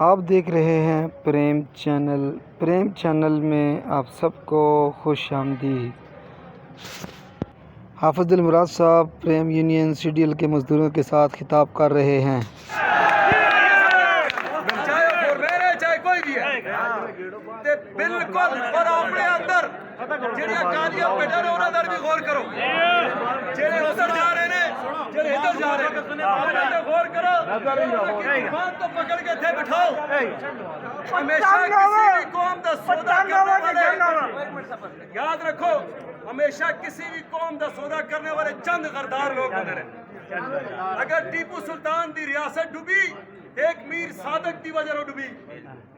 आप देख रहे हैं प्रेम चैनल में आप सबको खुश आमदीद। हाफिज़ुल मुराद साहब प्रेम यूनियन सीडीएल के मज़दूरों के साथ खिताब कर रहे हैं। कोई भी है ते बिल्कुल पर अपने अंदर ਜਿਹੜੀਆਂ ਕਾਲੀਆਂ ਭੇਡਾਂ ਨੇ ਉਹਨਾਂ ਦਾ ਵੀ ਗੌਰ ਕਰੋ, ਜਿਹੜੇ ਉਧਰ ਜਾ ਰਹੇ ਨੇ ਜਿਹੜੇ ਇੱਧਰ ਜਾ ਰਹੇ ਨੇ ਉਹਨਾਂ ਤੇ ਗੌਰ ਕਰੋ। ਜ਼ੁਬਾਨ ਤੋਂ ਪਕੜ ਕੇ ਇੱਥੇ ਬਿਠਾਓ। ਹਮੇਸ਼ਾ ਕਿਸੇ ਵੀ ਕੌਮ ਦਾ ਸੌਦਾ करने वाले याद रखो, हमेशा किसी भी कौम का सौदा करने वाले चंद गरदार लोग होते हैं। अगर टीपू सुल्तान की रियासत डूबी एक मीर सादक की वजह डूबी,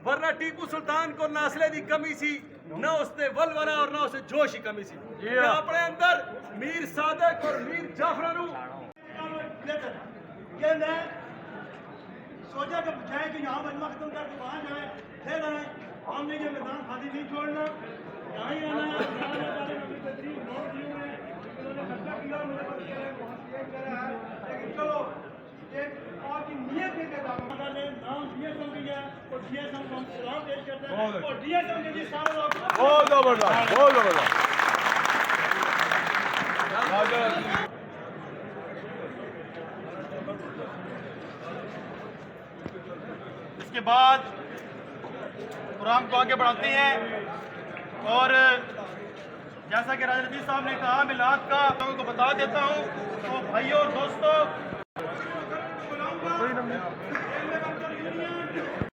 वरना टीपू सुल्तान को नासले की कमी सी, न उसने वलवला और न उसे जोश की कमी सी। अपने अंदर मीर सादक और मीर जाफर सोचा कि जाए कि यहाँ मजमा खत्म करके वहाँ जाए, फिर आए। हमने ये मैदान खाली नहीं छोड़ना, यहाँ ही आना है। लेकिन चलो एक और की नियत के नाम डीएसएम भी है और डीएसएम को हम सलाम पेश करते हैं और डीएसएम के जी सारे लोग बहुत जबरदस्त, बहुत जबरदस्त। इसके बाद प्रोग्राम को आगे बढ़ाते हैं और जैसा कि राजा नबी साहब ने कहा, मिलाद का लोगों को बता देता हूँ। तो भाइयों और दोस्तों,